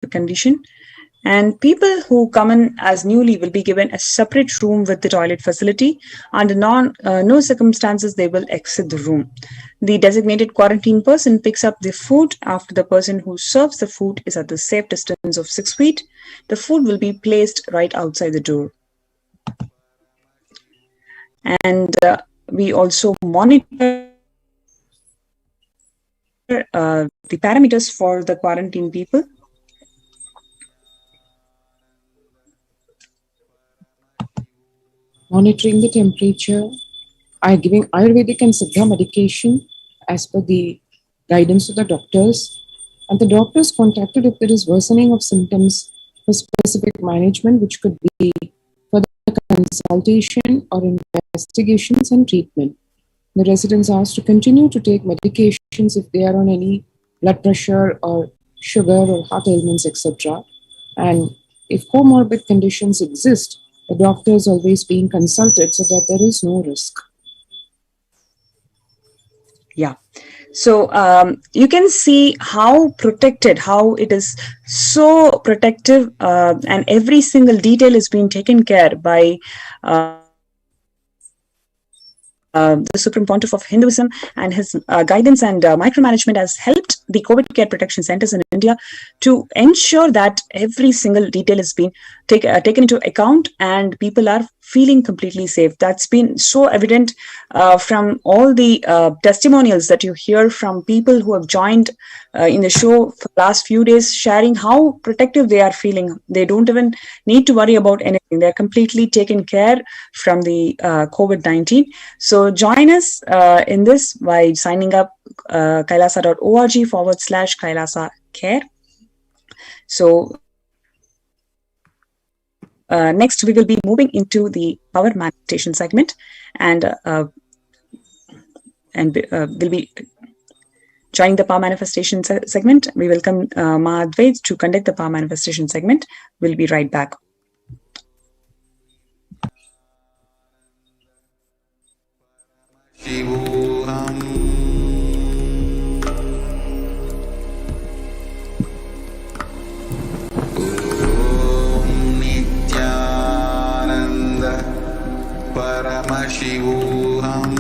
condition. And people who come in as newly will be given a separate room with the toilet facility. Under no circumstances they will exit the room. The designated quarantine person picks up the food after the person who serves the food is at the safe distance of 6 feet. The food will be placed right outside the door. And we also monitor the parameters for the quarantine people. Monitoring the temperature, giving Ayurvedic and Siddha medication as per the guidance of the doctors. And the doctors contacted if there is worsening of symptoms for specific management, which could be for the consultation or investigations and treatment. The residents are asked to continue to take medications if they are on any blood pressure or sugar or heart ailments, etc. And if comorbid conditions exist, the doctor is always being consulted so that there is no risk. Yeah. So you can see how protected, how it is so protective, and every single detail is being taken care by the Supreme Pontiff of Hinduism, and his guidance and micromanagement has helped the COVID care protection centers in India to ensure that every single detail is being taken into account and people are feeling completely safe. That's been so evident from all the testimonials that you hear from people who have joined in the show for the last few days, sharing how protective they are feeling. They don't even need to worry about anything. They're completely taken care from the COVID-19. So join us in this by signing up kailasa.org/Kailasa Care. So next, we will be moving into the power manifestation segment, and we'll be joining the power manifestation segment. We welcome Ma Advait to conduct the power manifestation segment. We'll be right back. Paramashivam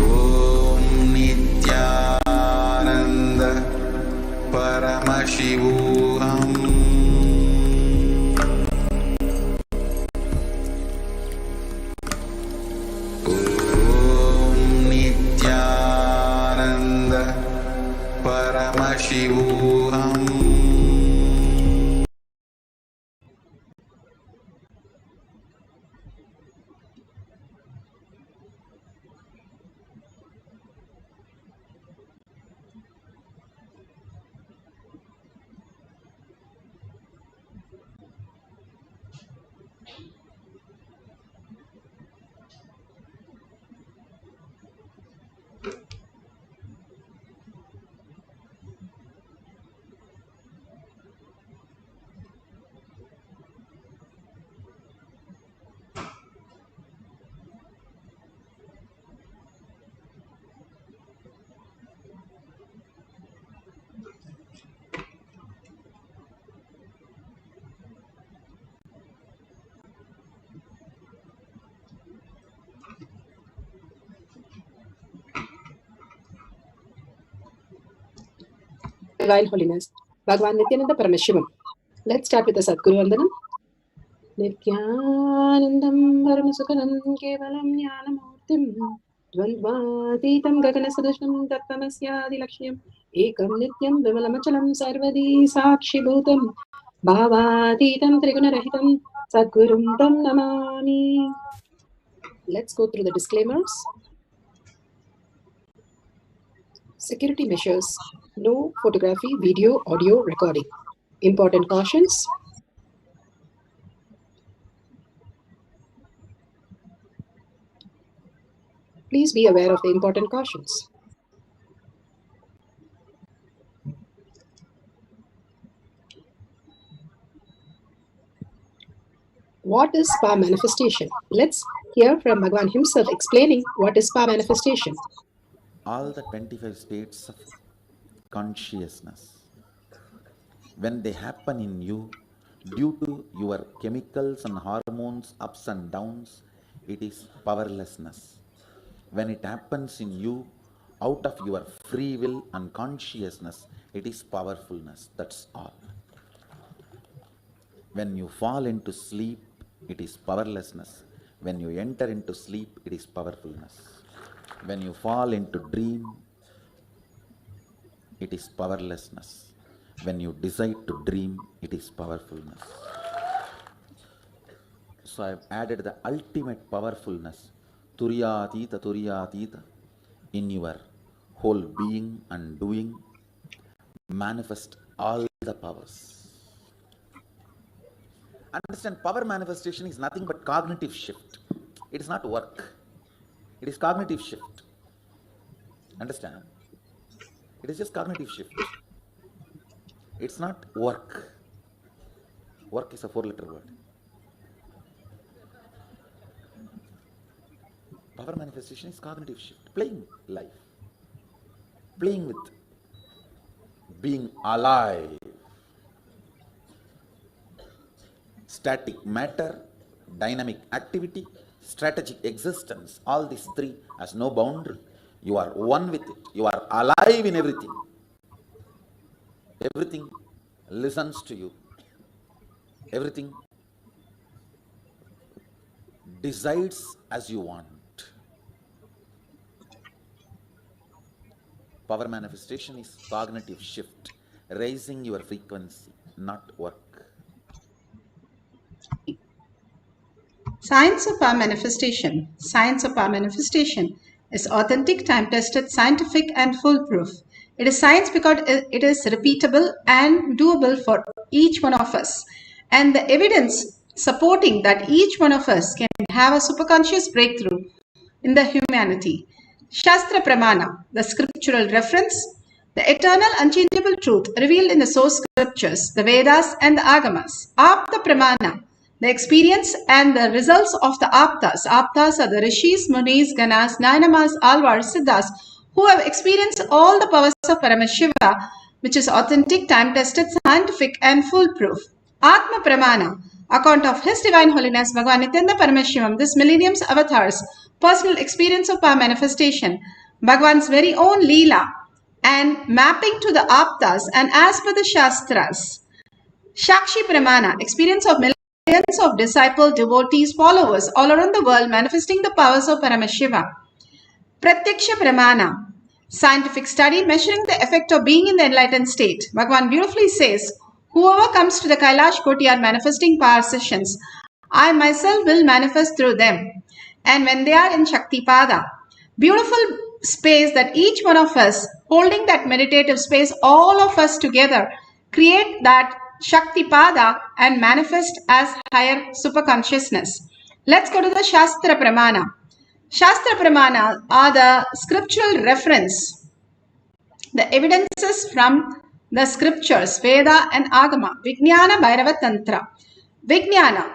Om Nityananda Paramashivam Om Nityananda Paramashivam. Divine Holiness, Bhagavan Nityananda Parameshivam. Let's start with the Sadguru Vandanam. Nityanandam Paramasukalam Kevalam Jnanamurtim Dvandvatitam Gaganasadushnam Tattvamasya Lakshmyam Ekam Nityam Vimalamachalam Sarvadi Sakshibhutam Bhavatitam Trigunarahitam Sadgurum Tam Namami. Let's go through the disclaimers. Security measures. No photography, video, audio recording. Important cautions. Please be aware of the important cautions. What is power manifestation? Let's hear from Bhagavan himself explaining what is power manifestation. all the 25 states of consciousness, when they happen in you, due to your chemicals and hormones ups and downs, it is powerlessness. When it happens in you, out of your free will and consciousness, it is powerfulness. That's all. When you fall into sleep, it is powerlessness. When you enter into sleep, it is powerfulness. When you fall into dream, it is powerlessness. When you decide to dream, it is powerfulness. So I have added the ultimate powerfulness, Turyatita, in your whole being and doing, manifest all the powers. Understand, power manifestation is nothing but cognitive shift. It is not work. It is cognitive shift. Understand? It is just cognitive shift. It's not work. Work is a 4-letter word. Power manifestation is cognitive shift. Playing life. Playing with being alive. Static matter, dynamic activity, strategic existence, all these three has no boundary. You are one with it. You are alive in everything. Everything listens to you. Everything decides as you want. Power manifestation is cognitive shift, raising your frequency, not work. Science of power manifestation. Science of power manifestation is authentic, time-tested, scientific and foolproof. It is science because it is repeatable and doable for each one of us. And the evidence supporting that each one of us can have a superconscious breakthrough in the humanity. Shastra Pramana, the scriptural reference, the eternal unchangeable truth revealed in the source scriptures, the Vedas and the Agamas. Apta Pramana, the experience and the results of the Aptas. Aptas are the Rishis, Munis, Ganas, Nainamas, Alvars, Siddhas, who have experienced all the powers of Paramashiva, which is authentic, time-tested, scientific and foolproof. Atma Pramana, account of His Divine Holiness Bhagavan Nityananda Paramashivam's this millennium's avatars, personal experience of power manifestation, Bhagavan's very own Leela, and mapping to the Aptas and as per the Shastras. Shakshi Pramana, experience of millions of disciples, devotees, followers all around the world manifesting the powers of Paramashiva. Pratyaksha Pramana, scientific study measuring the effect of being in the enlightened state. Bhagavan beautifully says, whoever comes to the Kailash courtyard manifesting power sessions, I myself will manifest through them. And when they are in Shaktipada, beautiful space that each one of us, holding that meditative space, all of us together, create that Shaktipada and manifest as higher superconsciousness. Let's go to the Shastra Pramana. Shastra Pramana are the scriptural reference, the evidences from the scriptures, Veda and Agama. Vijnana Bhairava Tantra. Vijnana,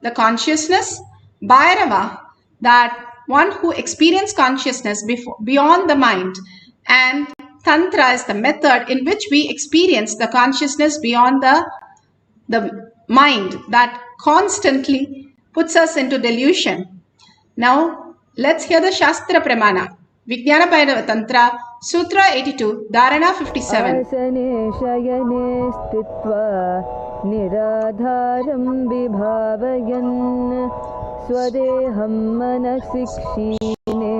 the consciousness. Bhairava, that one who experiences consciousness beyond the mind. And Tantra is the method in which we experience the consciousness beyond the mind that constantly puts us into delusion. Now, let's hear the Shastra Pramana. Vijnana Bhairava Tantra, Sutra 82, Dharana 57. आसने शयने स्थित्वा निराधारं विभावयन् स्वदेहं मनसि क्षीणे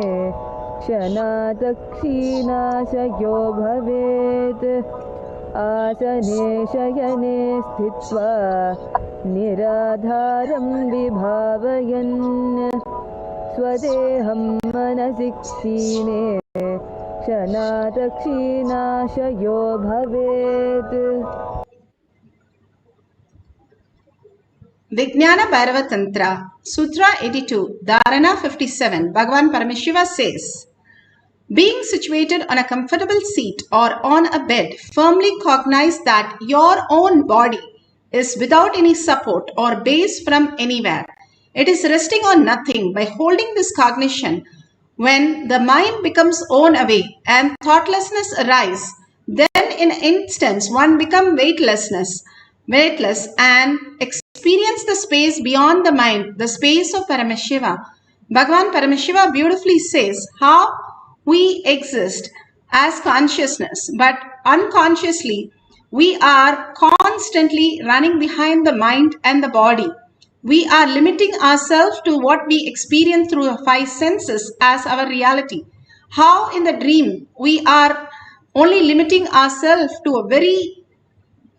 क्षणादक्षीणाशयो भवेत् आसने शयने स्थित्वा निराधारं विभावयन् स्वदेहं मनसि क्षीणे क्षणादक्षीणाशयो भवेत्. Vijnana Bhairava Tantra, Sutra 82, Dharana 57, Bhagavan Paramashiva says, being situated on a comfortable seat or on a bed, firmly cognize that your own body is without any support or base from anywhere. It is resting on nothing. By holding this cognition, When the mind becomes worn away and thoughtlessness arise, then in an instance one becomes weightless and experience the space beyond the mind, the space of Paramashiva. Bhagavan Paramashiva beautifully says how we exist as consciousness, but unconsciously we are constantly running behind the mind and the body. We are limiting ourselves to what we experience through the five senses as our reality. How in the dream we are only limiting ourselves to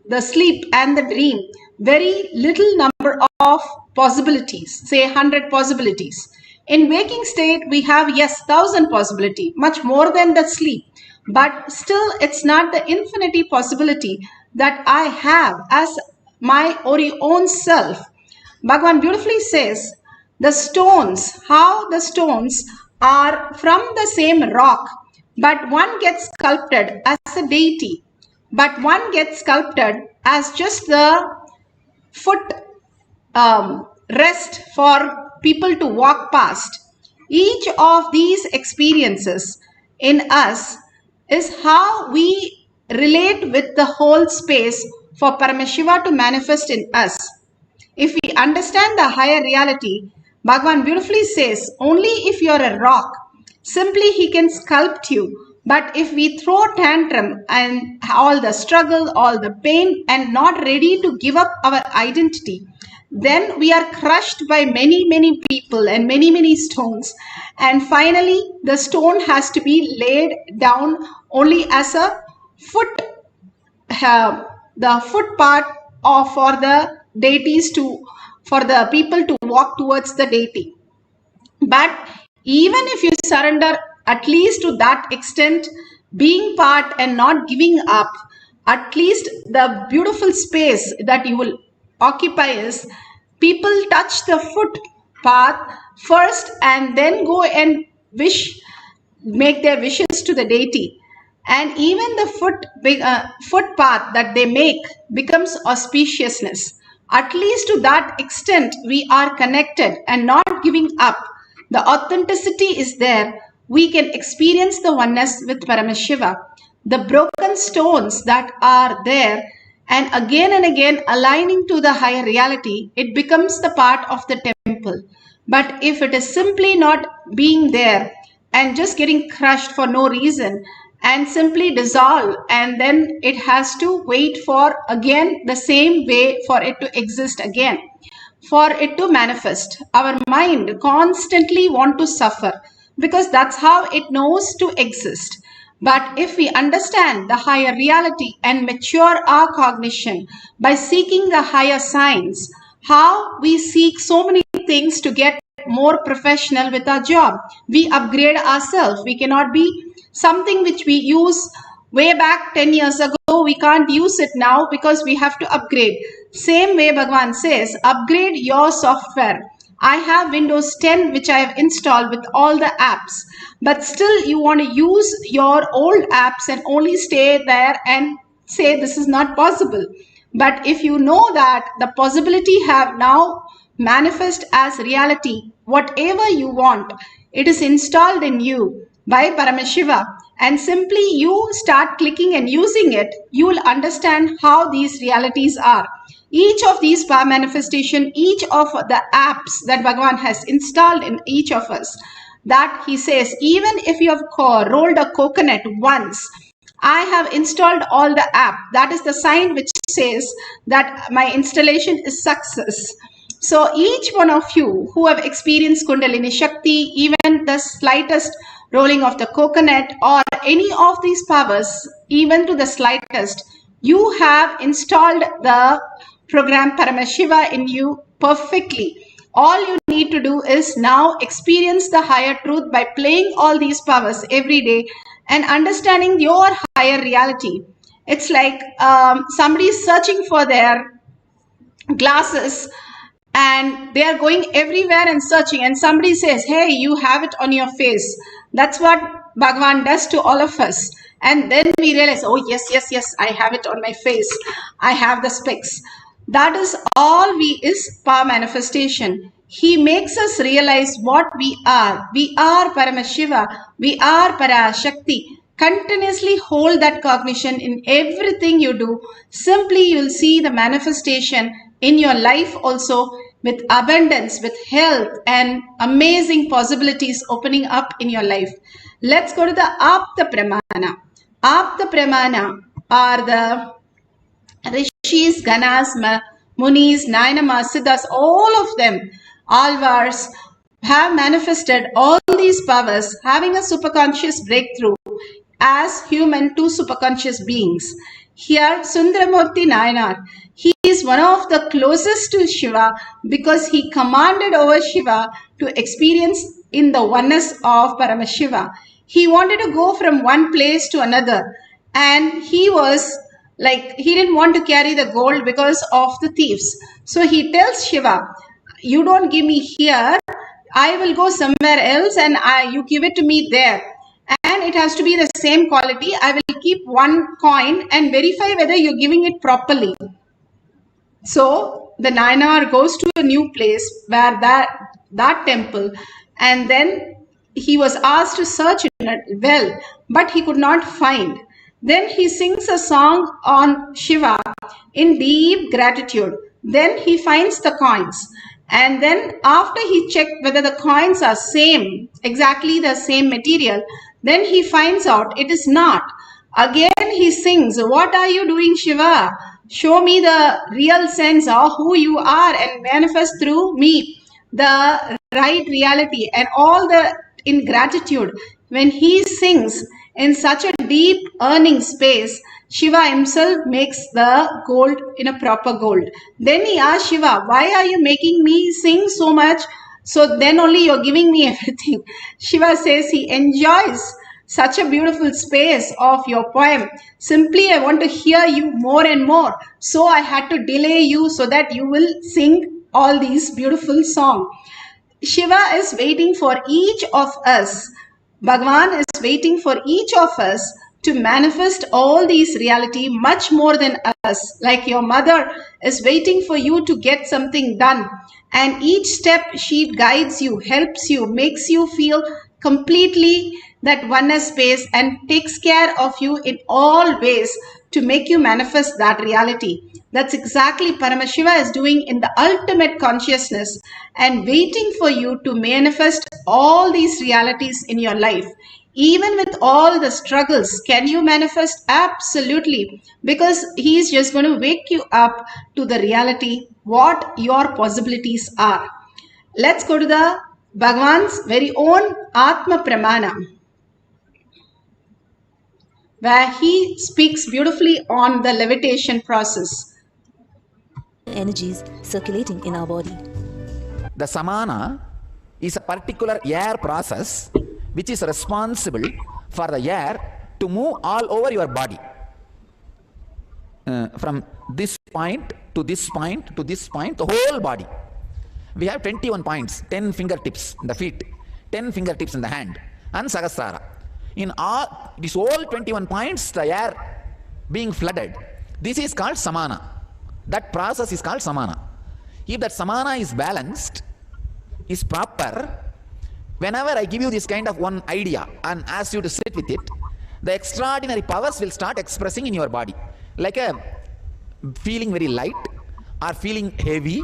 the sleep and the dream, very little number of possibilities, say 100 possibilities. In waking state, we have, yes, 1,000 possibility, much more than the sleep. But still, it's not the infinity possibility that I have as my own self. Bhagavan beautifully says, how the stones are from the same rock, but one gets sculpted as a deity, but one gets sculpted as just the foot rest for people to walk past. Each of these experiences in us is how we relate with the whole space for Paramashiva to manifest in us. If we understand the higher reality, Bhagavan beautifully says, only if you're a rock, simply he can sculpt you. But if we throw tantrum and all the struggle, all the pain, and not ready to give up our identity, then we are crushed by many people and many stones. And finally, the stone has to be laid down only as a foot, the foot part of for the deities for the people to walk towards the deity. But even if you surrender at least to that extent, being part and not giving up, at least the beautiful space that you will occupy is people touch the footpath first and then go and make their wishes to the deity. And even the footpath that they make becomes auspiciousness. At least to that extent, we are connected and not giving up. The authenticity is there. We can experience the oneness with Paramashiva. The broken stones that are there and again aligning to the higher reality, it becomes the part of the temple. But if it is simply not being there and just getting crushed for no reason and simply dissolve, and then it has to wait for again the same way for it to exist again, for it to manifest. Our mind constantly wants to suffer because that's how it knows to exist. But if we understand the higher reality and mature our cognition by seeking the higher science, how we seek so many things to get more professional with our job. We upgrade ourselves. We cannot be something which we use way back 10 years ago. We can't use it now because we have to upgrade. Same way Bhagavan says, upgrade your software. I have Windows 10 which I have installed with all the apps, but still you want to use your old apps and only stay there and say this is not possible. But if you know that the possibility have now manifest as reality, whatever you want, it is installed in you by Paramashiva, and simply you start clicking and using it, you will understand how these realities are. Each of these power manifestation, each of the apps that Bhagavan has installed in each of us, that he says, even if you have rolled a coconut once, I have installed all the app. That is the sign which says that my installation is success. So each one of you who have experienced Kundalini Shakti, even the slightest rolling of the coconut or any of these powers, even to the slightest, you have installed the program Paramashiva in you perfectly. All you need to do is now experience the higher truth by playing all these powers every day and understanding your higher reality. It's like somebody is searching for their glasses and they are going everywhere and searching, and somebody says, hey, you have it on your face. That's what Bhagavan does to all of us. And then we realize, oh yes, I have it on my face. I have the specs. That is all is power manifestation. He makes us realize what we are. We are Paramashiva. We are Parashakti. Continuously hold that cognition in everything you do. Simply you'll see the manifestation in your life also, with abundance, with health and amazing possibilities opening up in your life. Let's go to the Apta Pramana. Apta Pramana are the Rishis, Ganas, Munis, Nayanama, Siddhas, all of them, Alvars, have manifested all these powers, having a superconscious breakthrough as human to superconscious beings. Here, Sundaramurti Nayanar, he is one of the closest to Shiva because he commanded over Shiva to experience in the oneness of Paramashiva. He wanted to go from one place to another, and he was like, he didn't want to carry the gold because of the thieves. So he tells Shiva, you don't give me here, I will go somewhere else and you give it to me there. And it has to be the same quality. I will keep one coin and verify whether you're giving it properly. So the Nayanar goes to a new place where that temple, and then he was asked to search in it well, but he could not find. Then he sings a song on Shiva in deep gratitude. Then he finds the coins. And then after he checked whether the coins are same, exactly the same material, then he finds out it is not. Again he sings, what are you doing, Shiva? Show me the real sense of who you are and manifest through me the right reality. And all the in gratitude, when he sings in such a deep earning space, Shiva himself makes the gold in a proper gold. Then he asks Shiva, why are you making me sing so much? So then only you're giving me everything. Shiva says he enjoys such a beautiful space of your poem. Simply I want to hear you more and more. So I had to delay you so that you will sing all these beautiful songs. Shiva is waiting for each of us. Bhagavan is waiting for each of us to manifest all these reality much more than us. Like your mother is waiting for you to get something done. And each step she guides you, helps you, makes you feel completely that oneness space and takes care of you in all ways to make you manifest that reality. That's exactly Paramashiva is doing in the ultimate consciousness and waiting for you to manifest all these realities in your life. Even with all the struggles, can you manifest? Absolutely. Because he is just going to wake you up to the reality, what your possibilities are. Let's go to the Bhagavan's very own Atma Pramana, where he speaks beautifully on the levitation process. Energies circulating in our body. The samana is a particular air process which is responsible for the air to move all over your body. From this point to this point to this point, the whole body. We have 21 points, 10 fingertips in the feet, 10 fingertips in the hand, and Sahasrara. In all these all 21 points, the air being flooded. This is called samana. That process is called samana. If that samana is balanced, is proper, whenever I give you this kind of one idea and ask you to sit with it, the extraordinary powers will start expressing in your body. Like a feeling very light, or feeling heavy,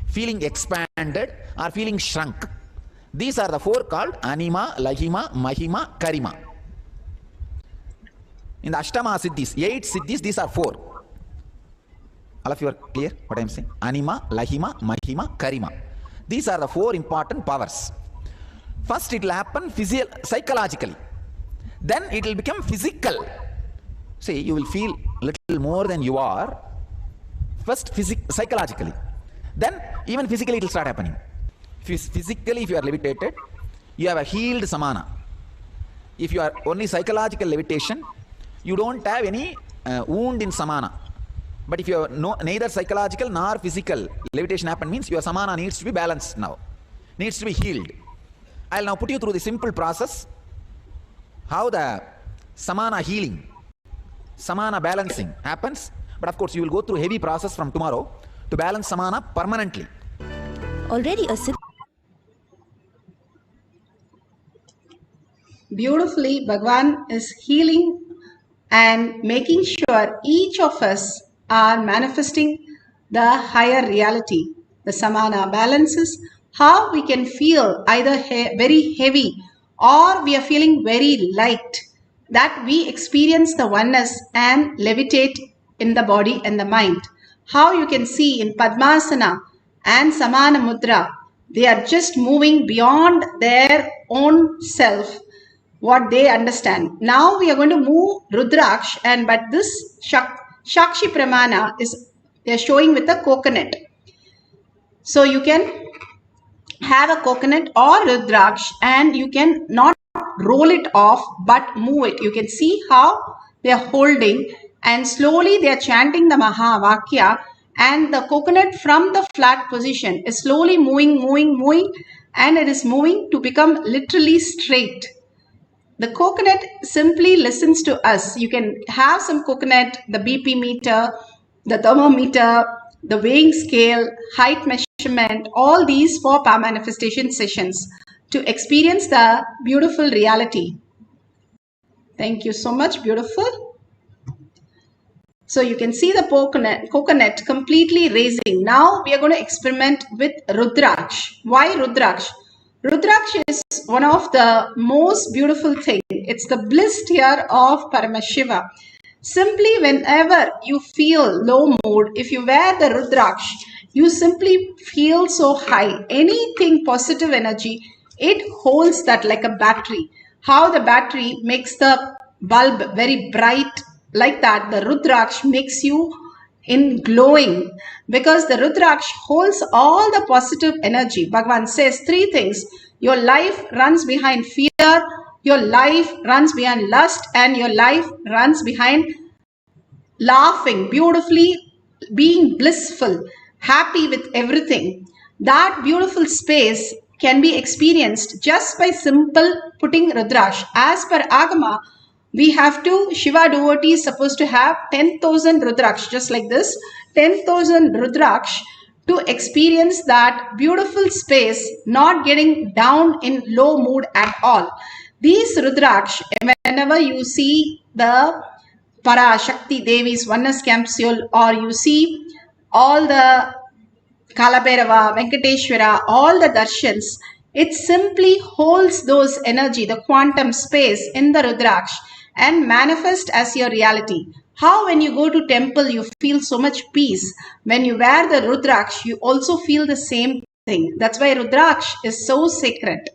feeling expanded, or feeling shrunk. These are the four called Anima, Lahima, Mahima, Karima. In the Ashtama Siddhis, 8 Siddhis, these are 4. All of you are clear what I am saying? Anima, Lahima, Mahima, Karima. These are the 4 important powers. First it will happen psychologically. Then it will become physical. See, you will feel little more than you are. First psychologically. Then even physically it will start happening. Physically, if you are levitated, you have a healed samana. If you are only psychological levitation, you don't have any wound in samana. But if you are neither psychological nor physical levitation happen, means your samana needs to be balanced now, needs to be healed. I will now put you through the simple process, how the samana healing, samana balancing happens. But of course, you will go through heavy process from tomorrow to balance samana permanently. Already a beautifully, Bhagwan is healing and making sure each of us are manifesting the higher reality, the samana balances, how we can feel either very heavy or we are feeling very light, that we experience the oneness and levitate in the body and the mind. How you can see in Padmasana and Samana Mudra, they are just moving beyond their own self, what they understand. Now we are going to move Rudraksh, and but this Shakshi Pramana is they are showing with a coconut. So you can have a coconut or Rudraksh and you can not roll it off but move it. You can see how they are holding and slowly they are chanting the Mahavakya, and the coconut from the flat position is slowly moving and it is moving to become literally straight. The coconut simply listens to us. You can have some coconut, the BP meter, the thermometer, the weighing scale, height measurement, all these for power manifestation sessions to experience the beautiful reality. Thank you so much, beautiful. So you can see the coconut completely raising. Now we are going to experiment with Rudraksh. Why Rudraksh? Rudraksh is one of the most beautiful things. It's the bliss tear of Paramashiva. Simply whenever you feel low mood, if you wear the Rudraksh, you simply feel so high. Anything positive energy, it holds that like a battery. How the battery makes the bulb very bright, like that, the Rudraksh makes you in glowing, because the Rudraksh holds all the positive energy. Bhagavan says 3 things. Your life runs behind fear, your life runs behind lust, and your life runs behind laughing, beautifully, being blissful, happy with everything. That beautiful space can be experienced just by simple putting Rudraksh. As per Agama, we have to, Shiva devotee is supposed to have 10,000 Rudraksh, just like this, 10,000 Rudraksh to experience that beautiful space, not getting down in low mood at all. These Rudraksh, whenever you see the Parashakti Devi's oneness capsule, or you see all the Kalabhairava, Venkateshwara, all the darshans, it simply holds those energy, the quantum space in the Rudraksh, and manifest as your reality. How when you go to temple, you feel so much peace. When you wear the Rudraksh, you also feel the same thing. That's why Rudraksh is so sacred.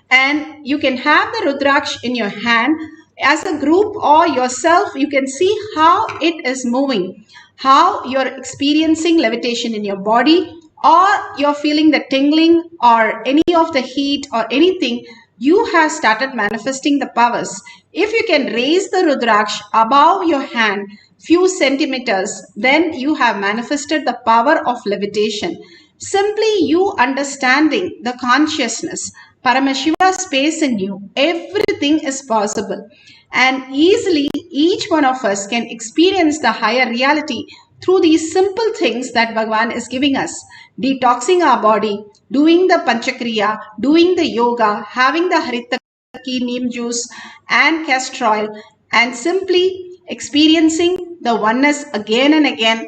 And you can have the Rudraksh in your hand as a group or yourself. You can see how it is moving, how you're experiencing levitation in your body, or you're feeling the tingling or any of the heat or anything. You have started manifesting the powers. If you can raise the Rudraksh above your hand few centimeters, then you have manifested the power of levitation. Simply you understanding the consciousness, Paramashiva space in you, everything is possible. And easily each one of us can experience the higher reality through these simple things that Bhagavan is giving us. Detoxing our body, doing the Panchakriya, doing the yoga, having the Haritaki, neem juice and castor oil, and simply experiencing the oneness again and again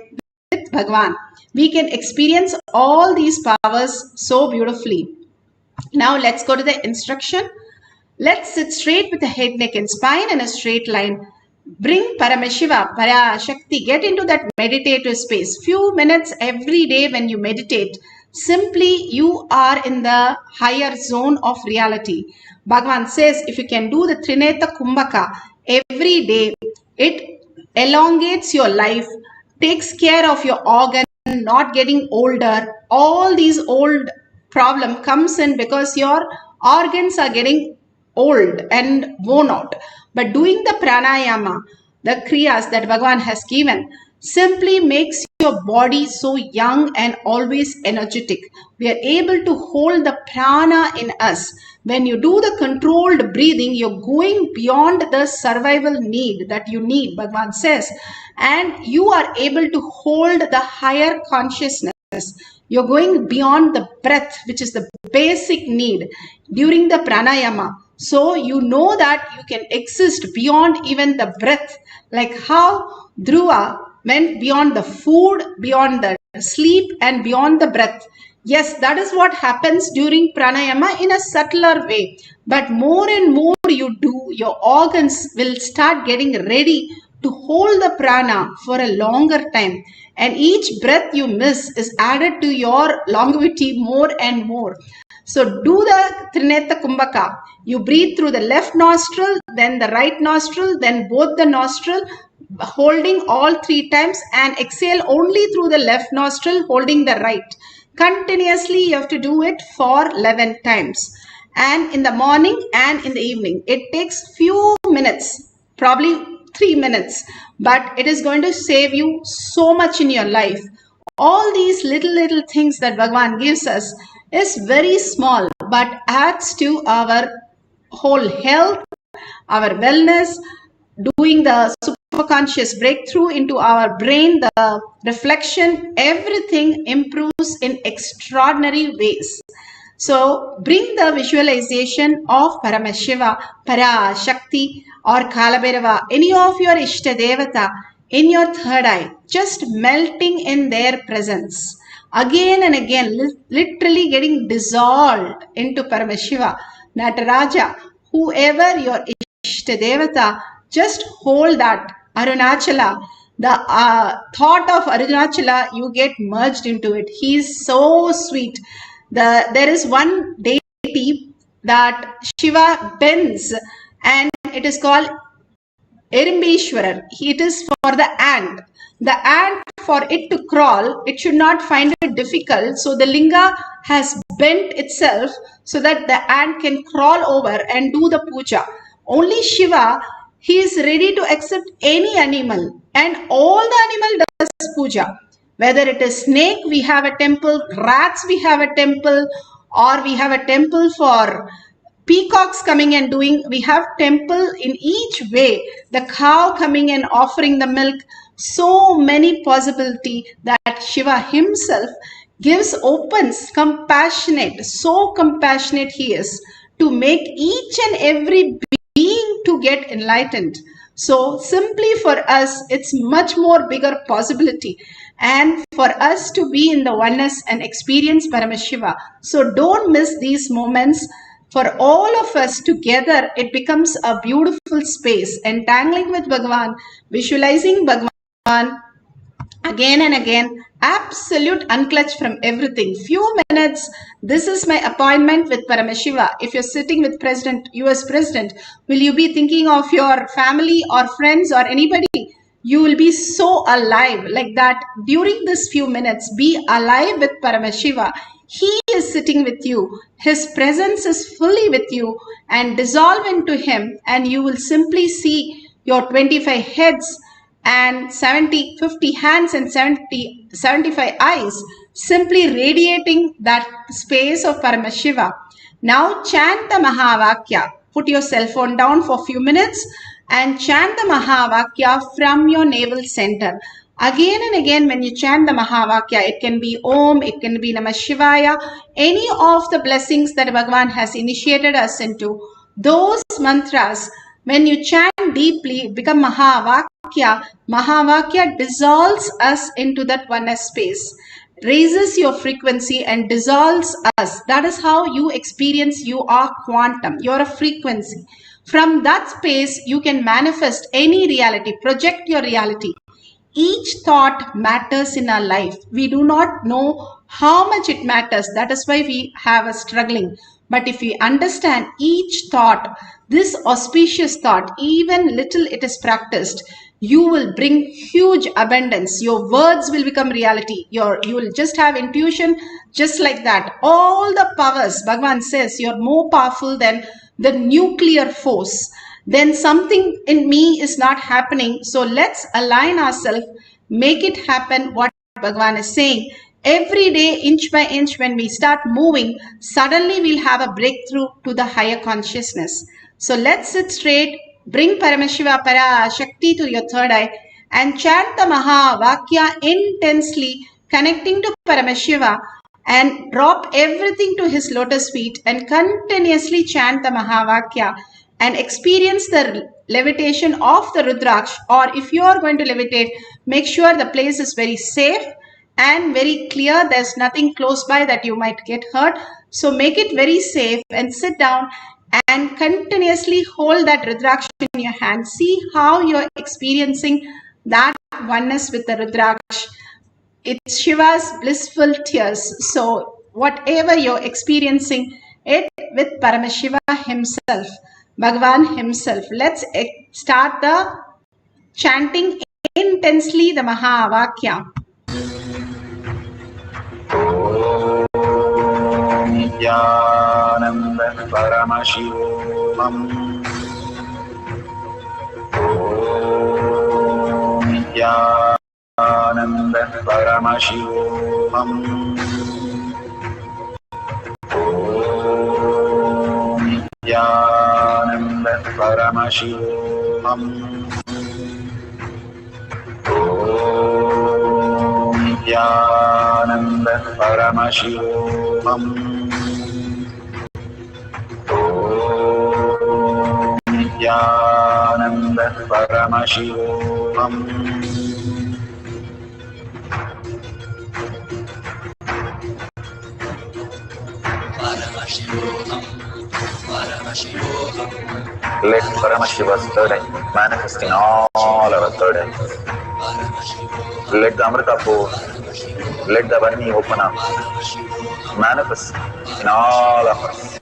with Bhagavan. We can experience all these powers so beautifully. Now let's go to the instruction. Let's sit straight with the head, neck and spine in a straight line. Bring Paramashiva, Parashakti, get into that meditative space. Few minutes every day when you meditate, simply you are in the higher zone of reality. Bhagavan says if you can do the Trineta Kumbhaka every day, it elongates your life, takes care of your organ, not getting older. All these old problem comes in because your organs are getting old and worn out. But doing the pranayama, the kriyas that Bhagavan has given, simply makes your body so young and always energetic. We are able to hold the prana in us. When you do the controlled breathing, you're going beyond the survival need that you need, Bhagavan says, and you are able to hold the higher consciousness. You're going beyond the breath, which is the basic need. During the pranayama, So you know that you can exist beyond even the breath, like how Dhruva went beyond the food, beyond the sleep, and beyond the breath. Yes, that is what happens during pranayama in a subtler way. But more and more you do, your organs will start getting ready to hold the prana for a longer time. And each breath you miss is added to your longevity more and more. So do the Trineta Kumbhaka. You breathe through the left nostril, then the right nostril, then both the nostril, holding all 3 times, and exhale only through the left nostril, holding the right. Continuously you have to do it for 11 times. And in the morning and in the evening. It takes few minutes, probably 3 minutes, but it is going to save you so much in your life. All these little things that Bhagavan gives us is very small, but adds to our whole health, our wellness, doing the superconscious breakthrough into our brain, the reflection, everything improves in extraordinary ways. So bring the visualization of Paramashiva, Parashakti, or Kalabhairava, any of your Ishta Devata in your third eye, just melting in their presence. Again and again, literally getting dissolved into Paramashiva, Nataraja, whoever your Ishta Devata, just hold that Arunachala. The thought of Arunachala, you get merged into it. He is so sweet. There is one deity that Shiva bends, and it is called Erimbeshwarar. It is for the ant. The ant, for it to crawl, it should not find it difficult. So the linga has bent itself so that the ant can crawl over and do the puja. Only Shiva, he is ready to accept any animal, and all the animal does puja. Whether it is snake, we have a temple, rats, we have a temple, or we have a temple for peacocks coming and doing, we have temple in each way, the cow coming and offering the milk, so many possibility that Shiva himself gives, opens, compassionate, so compassionate he is to make each and every being to get enlightened. So simply for us, it's much more bigger possibility, and for us to be in the oneness and experience Paramashiva. So don't miss these moments. For all of us together, it becomes a beautiful space, entangling with Bhagavan, visualizing Bhagavan again and again, absolute unclutch from everything. Few minutes, this is my appointment with Paramashiva. If you're sitting with President, US President, will you be thinking of your family or friends or anybody? You will be so alive like that. During this few minutes, be alive with Paramashiva. He is sitting with you. His presence is fully with you, and dissolve into him, and you will simply see your 25 heads and 50 hands and 75 eyes simply radiating that space of Paramashiva. Now chant the Mahavakya. Put your cell phone down for a few minutes and chant the Mahavakya from your navel center. Again and again, when you chant the Mahavakya, it can be Om, it can be Namah Shivaya, any of the blessings that Bhagavan has initiated us into, those mantras, when you chant deeply, become Mahavakya. Mahavakya dissolves us into that oneness space, raises your frequency and dissolves us. That is how you experience you are quantum. You are a frequency. From that space, you can manifest any reality, project your reality. Each thought matters in our life. We do not know how much it matters. That is why we have a struggling. But if we understand each thought, this auspicious thought, even little it is practiced, you will bring huge abundance. Your words will become reality. You will just have intuition just like that. All the powers, Bhagavan says, you're more powerful than the nuclear force. Then something in me is not happening. So let's align ourselves, make it happen what Bhagavan is saying. Every day, inch by inch, when we start moving, suddenly we'll have a breakthrough to the higher consciousness. So let's sit straight, bring Paramashiva Parashakti to your third eye and chant the Mahavakya intensely, connecting to Paramashiva and drop everything to his lotus feet and continuously chant the Mahavakya and experience the levitation of the Rudraksh. Or if you are going to levitate, make sure the place is very safe and very clear. There's nothing close by that you might get hurt. So make it very safe and sit down and continuously hold that Rudraksh in your hand. See how you're experiencing that oneness with the Rudraksh. It's Shiva's blissful tears. So whatever you're experiencing it with Paramashiva himself, Bhagavan himself. Let's start the chanting intensely the Mahavakya. Nityananda Paramashivam. Nityananda Paramashivam. Nityananda Paramashivam. Nityananda Paramashivam. Nityananda Paramashivam. Let Paramashiva's third eye manifest in all our third eyes. Let the Amrita pour, let the Varni open up, manifest in all of us.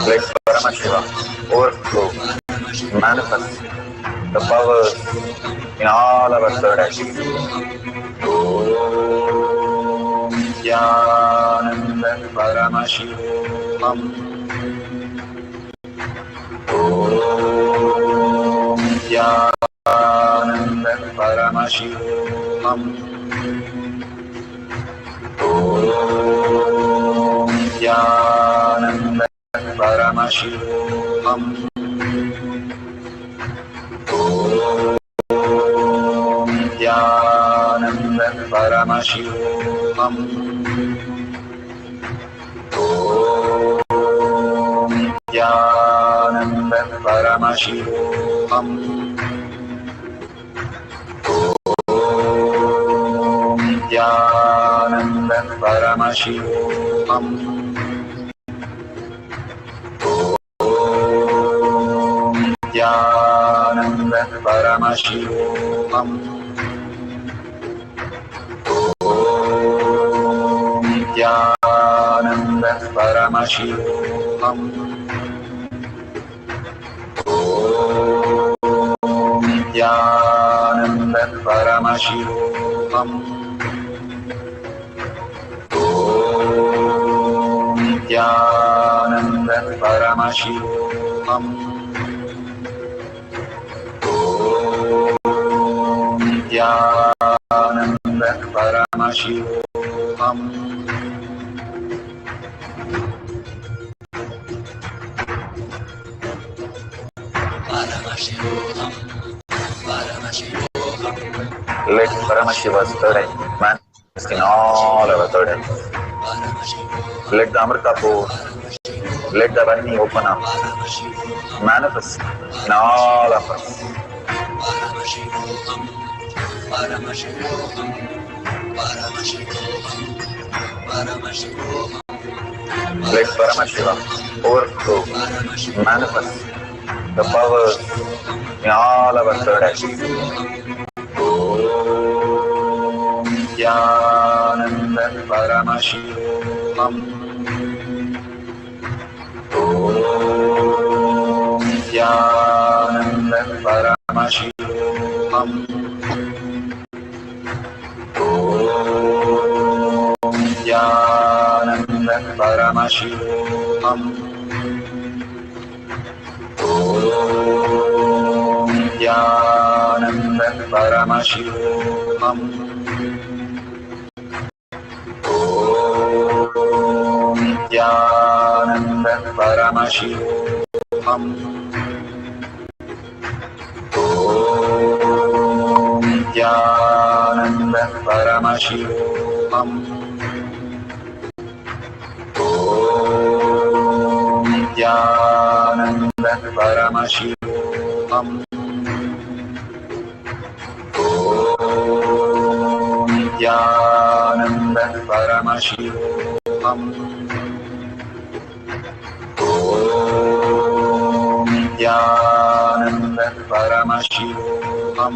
Let Paramashiva overflow, manifest the powers in all our third eyes. Om Nityananda Paramashivam. Om Nityananda Paramashivam. Om Nityananda Paramashivam. Om Nityananda Paramashivam. Om Nityananda Paramashivam. Om Nityananda Paramashivam. Om Nityananda Paramashivam. Om Nityananda Paramashivam. Om Nityananda Paramashivam. Om Nityananda Paramashivam. Om Nityananda Paramashivam. Let Paramashiva's third eye manifest in all our third eyes. Let the Amrita pour, let the Varni open up, manifest in all of us. Let Paramashiva overflow, manifest the powers in all our third eyes. Om Nityananda Paramashivam. Om Nityananda Paramashivam. Om Nityananda Paramashivam. Om Nityananda Paramashivam. Om Nityananda Paramashivam. Paramashivam. Nityananda Paramashivam. Nityananda Paramashivam. Nityananda Paramashivam.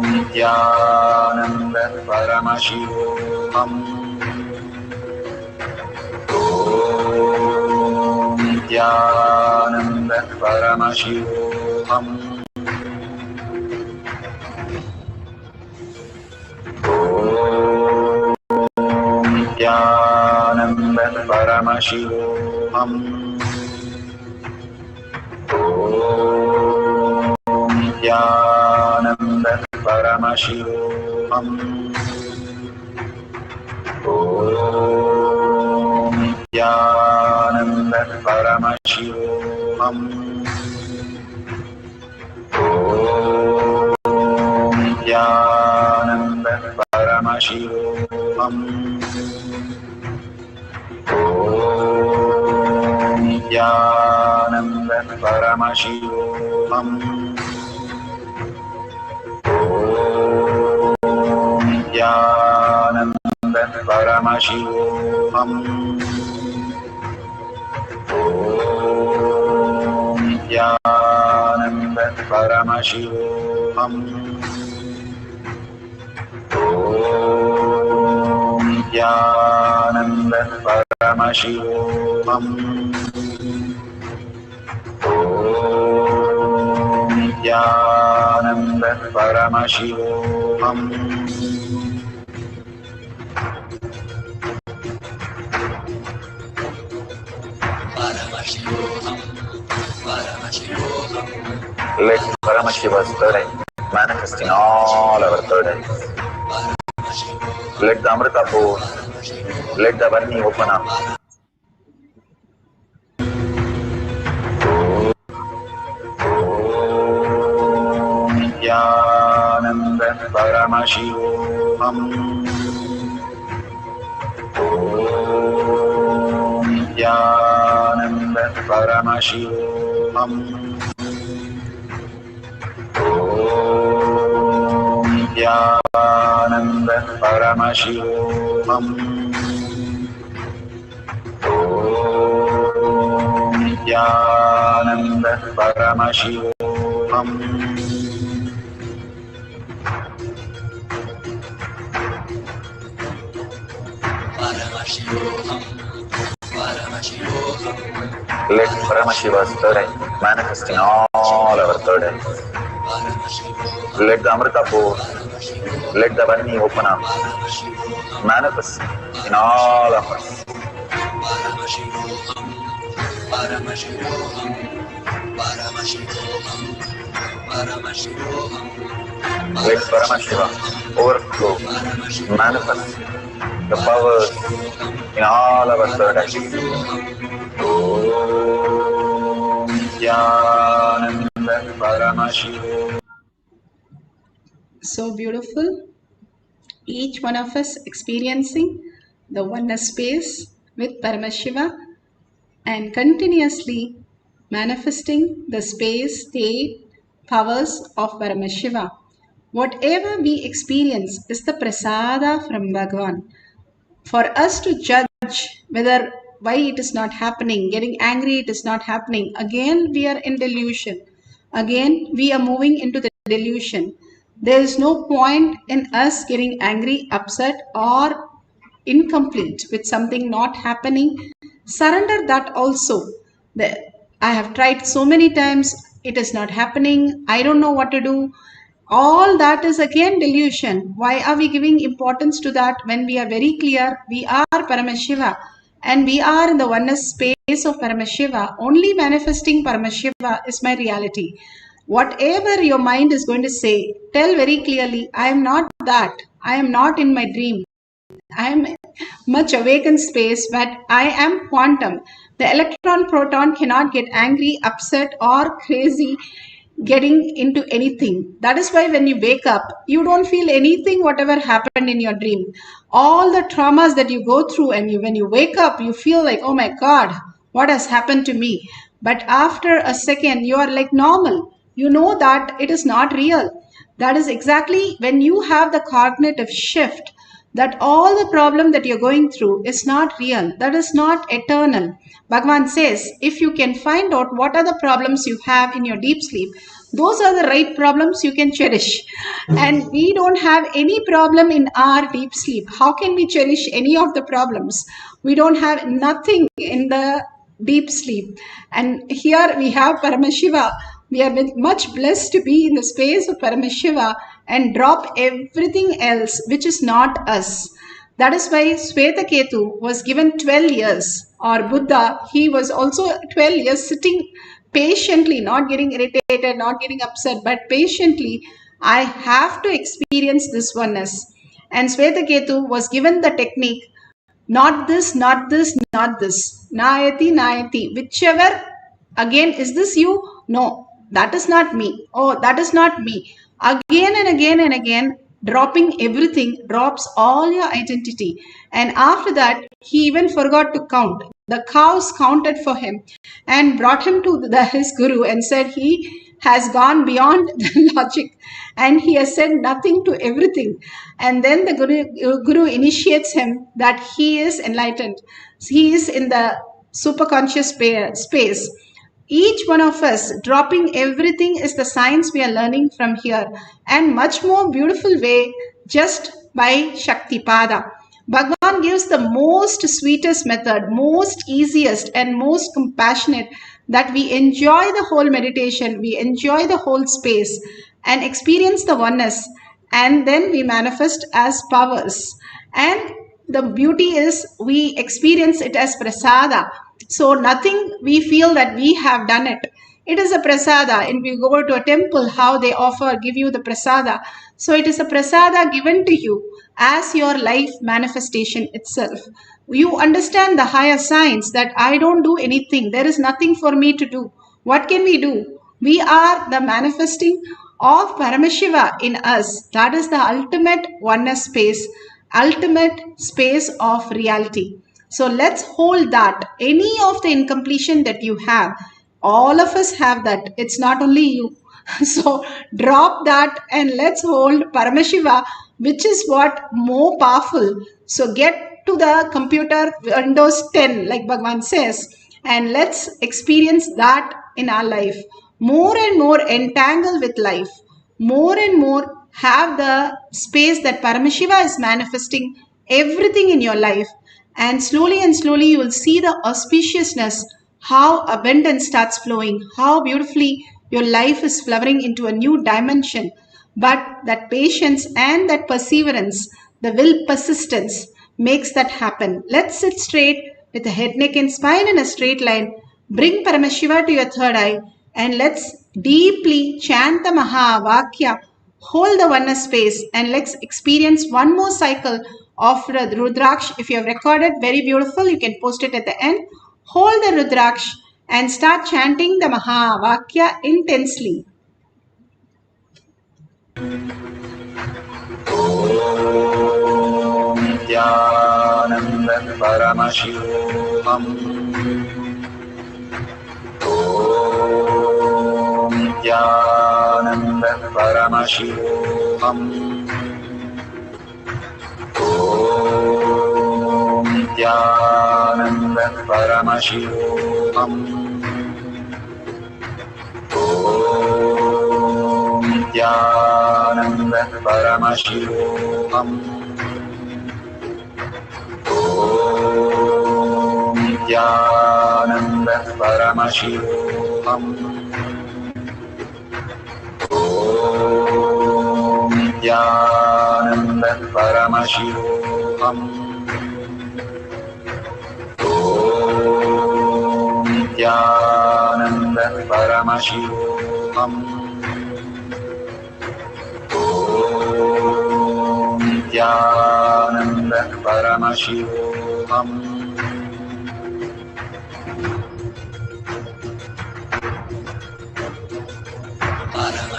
Nityananda Paramashivam. Nityananda Paramashivam. Nityananda Paramashivam. Nityananda Paramashivam. Nityananda Paramashivam. Nityananda Paramashivam. Nityananda Paramashivam. Nityananda Paramashivam. Nityananda Paramashivam. Nityananda Paramashivam. Nityananda Paramashivam. Let Paramashiva's third eye manifest in all our third eyes. Let the Amrita pour, let the Varni open up. Nityananda Paramashivam. Nityananda Paramashivam. Nityananda Paramashivam. Nityananda Paramashivam. Let Paramashiva's third eye manifest in all our third eyes. Let the Amrita pour, let the Varni open up, manifest in all of us. Let Paramashiva overflow, manifest the powers in all our third eyes. Om Nityananda Paramashivam. So beautiful. Each one of us experiencing the oneness space with Paramashiva and continuously manifesting the space, state, powers of Paramashiva. Whatever we experience is the prasada from Bhagavan. For us to judge whether why it is not happening, getting angry it is not happening, again we are in delusion. Again we are moving into the delusion. There is no point in us getting angry, upset or incomplete with something not happening. Surrender that also. I have tried so many times, it is not happening, I don't know what to do. All that is again delusion. Why are we giving importance to that when we are very clear we are Paramashiva and we are in the oneness space of Paramashiva? Only manifesting Paramashiva is my reality. Whatever your mind is going to say, tell very clearly, I am not that. I am not in my dream. I am much awakened space, but I am quantum. The electron proton cannot get angry, upset or crazy getting into anything. That is why when you wake up, you don't feel anything, whatever happened in your dream. All the traumas that you go through, and when you wake up, you feel like, oh my God, what has happened to me? But after a second, you are like normal. You know that it is not real. That is exactly when you have the cognitive shift that all the problem that you're going through is not real, that is not eternal. Bhagavan says, if you can find out what are the problems you have in your deep sleep, those are the right problems you can cherish. And we don't have any problem in our deep sleep. How can we cherish any of the problems? We don't have nothing in the deep sleep. And here we have Paramashiva. We are much blessed to be in the space of Paramashiva and drop everything else which is not us. That is why Swetaketu was given 12 years, or Buddha, he was also 12 years sitting patiently, not getting irritated, not getting upset, but patiently, I have to experience this oneness. And Swetaketu was given the technique, not this, not this, not this. Nayati, nayati. Whichever, again, is this you? No, that is not me. Oh, that is not me. Again and again and again, dropping everything, drops all your identity. And after that, he even forgot to count. The cows counted for him and brought him to his guru and said he has gone beyond the logic and he has said nothing to everything. And then the guru initiates him that he is enlightened. He is in the superconscious space. Each one of us dropping everything is the science we are learning from here, and much more beautiful way just by Shaktipada. Bhagavan gives the most sweetest method, most easiest and most compassionate, that we enjoy the whole meditation, we enjoy the whole space and experience the oneness, and then we manifest as powers. And the beauty is we experience it as prasada. So nothing we feel that we have done it. It is a prasada. And we go to a temple, how they give you the prasada. So it is a prasada given to you as your life manifestation itself. You understand the higher science that I don't do anything. There is nothing for me to do. What can we do? We are the manifesting of Paramashiva in us. That is the ultimate oneness space, ultimate space of reality. So let's hold that. Any of the incompletion that you have, all of us have that. It's not only you. So drop that and let's hold Paramashiva, which is what more powerful. So get to the computer Windows 10, like Bhagavan says, and let's experience that in our life. More and more entangle with life. More and more have the space that Paramashiva is manifesting everything in your life. And slowly you will see the auspiciousness, how abundance starts flowing, how beautifully your life is flowering into a new dimension. But that patience and that perseverance, the will persistence makes that happen. Let's sit straight with the head, neck and spine in a straight line. Bring Paramashiva to your third eye and let's deeply chant the Mahavakya. Hold the oneness space and let's experience one more cycle of the Rudraksh. If you have recorded, very beautiful, you can post it at the end. Hold the Rudraksh and start chanting the Mahavakya intensely. Om Nityananda Paramashivam. Om Nityananda Paramashivam. Om Nityananda Paramashivam. Om Nityananda Paramashivam. Om Nityananda Paramashivam. Om Nityananda Paramashivam. Om Nityananda Paramashivam. Om Nityananda Paramashivam.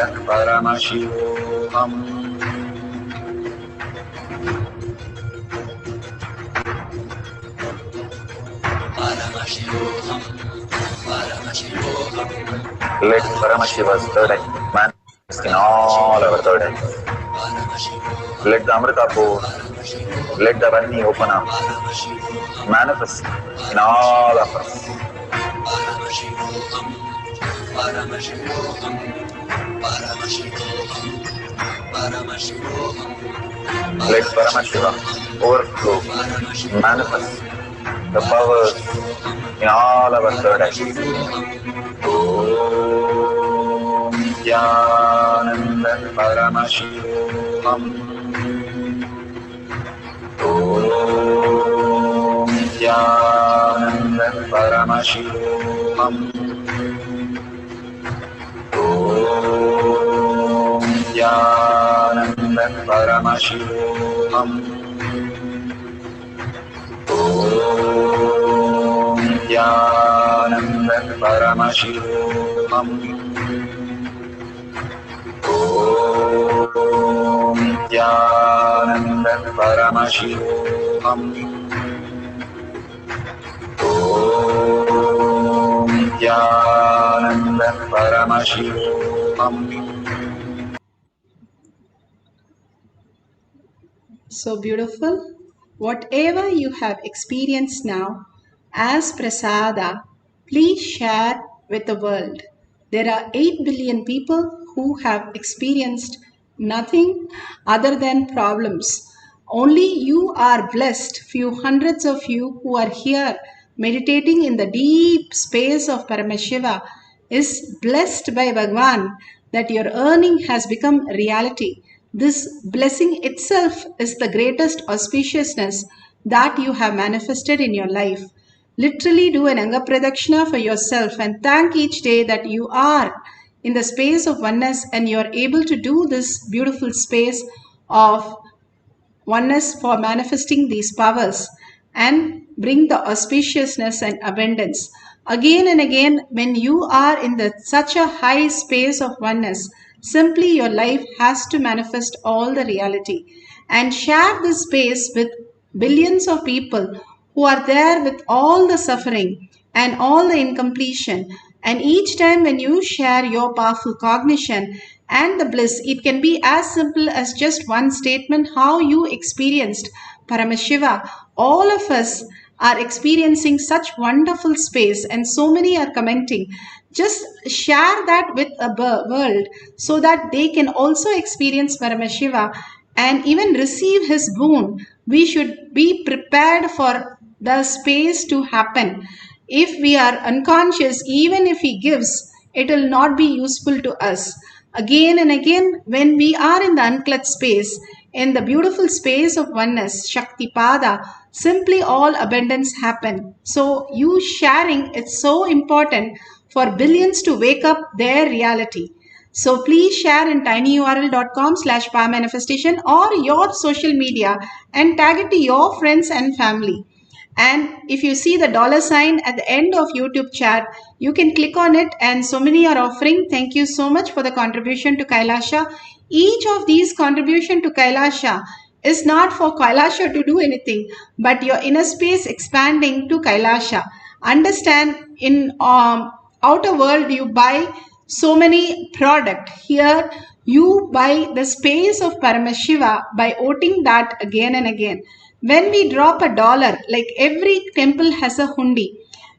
Paramashivam. Let Paramashiva's third eye manifest in all our third eyes. Let the Amrita pour, let the Vani open up, manifest in all of us. Let Paramashiva overflow, manifest the powers in all our third eyes. Om Nityananda Paramashivam. Om Nityananda Paramashivam. Om Nityananda Paramashivam. Om Nityananda Paramashivam. Om Nityananda Paramashivam. Om Nityananda Paramashivam. So beautiful. Whatever you have experienced now as prasada, please share with the world. There are 8 billion people who have experienced nothing other than problems. Only you are blessed, few hundreds of you who are here meditating in the deep space of Paramashiva is blessed by Bhagwan that your earning has become reality. This blessing itself is the greatest auspiciousness that you have manifested in your life. Literally do an Anga Pradakshina for yourself and thank each day that you are in the space of oneness and you are able to do this beautiful space of oneness for manifesting these powers and bring the auspiciousness and abundance. Again and again, when you are in such a high space of oneness, simply your life has to manifest all the reality. And share this space with billions of people who are there with all the suffering and all the incompletion. And each time when you share your powerful cognition and the bliss, it can be as simple as just one statement how you experienced Paramashiva. All of us are experiencing such wonderful space and so many are commenting. Just share that with a world so that they can also experience Paramashiva and even receive his boon. We should be prepared for the space to happen. If we are unconscious, even if he gives, it will not be useful to us. Again and again, when we are in the unclutched space, in the beautiful space of oneness, Shakti Pada, simply all abundance happen. So you sharing, it's so important for billions to wake up their reality. So please share in tinyurl.com/powermanifestation or your social media and tag it to your friends and family. And if you see the $sign at the end of YouTube chat, you can click on it and so many are offering. Thank you so much for the contribution to Kailasha. Each of these contribution to Kailasha is not for Kailasha to do anything, but your inner space expanding to Kailasha. Understand, in outer world you buy so many product. Here you buy the space of Paramashiva by voting that again and again. When we drop $1, like every temple has a hundi,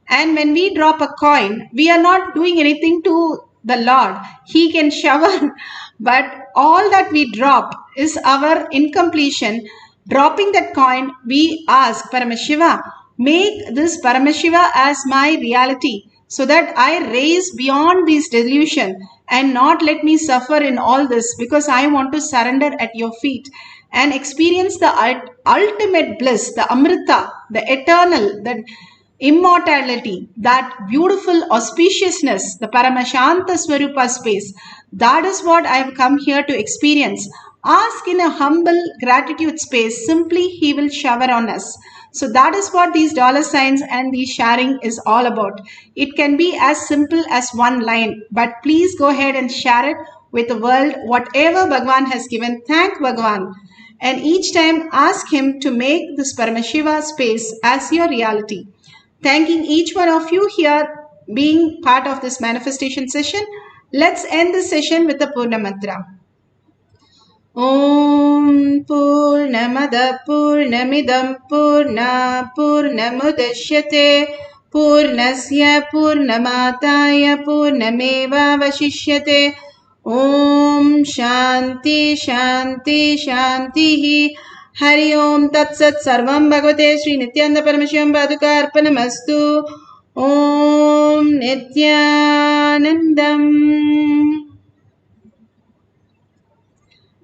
and when we drop a coin, we are not doing anything to the Lord. He can shower, but all that we drop is our incompletion. Dropping that coin, we ask Paramashiva, make this Paramashiva as my reality so that I raise beyond this delusion and not let me suffer in all this, because I want to surrender at your feet and experience the ultimate bliss, the Amrita, the eternal, the immortality, that beautiful auspiciousness, the Paramashanta Swarupa space. That is what I have come here to experience. Ask in a humble gratitude space, simply he will shower on us. So that is what these $signs and the sharing is all about. It can be as simple as one line, but please go ahead and share it with the world. Whatever Bhagwan has given, thank Bhagwan. And each time ask him to make this Paramashiva space as your reality. Thanking each one of you here being part of this manifestation session. Let's end this session with the Purna Mantra. Om Purnamada Purnamidam Purna Purnamudashyate Purnasya Purnamataya Purnameva Vashishyate. Om Shanti Shanti Shantihi. Hari Om Tat Sat Sarvam Bhagavate Sri Nityananda Paramashivam Paduka Arpanamastu. Om Nityanandam.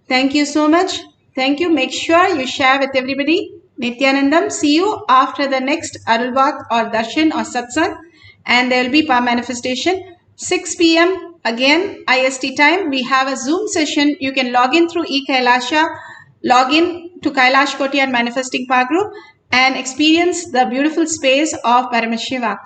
Thank you so much. Thank you. Make sure you share with everybody. Nityanandam. See you after the next Arulvak or Darshan or Satsang. And there will be power manifestation. 6 p.m. again IST time. We have a Zoom session. You can log in through eKailasha. Log in to Kailash Koti and Manifesting Power Group and experience the beautiful space of Paramashiva.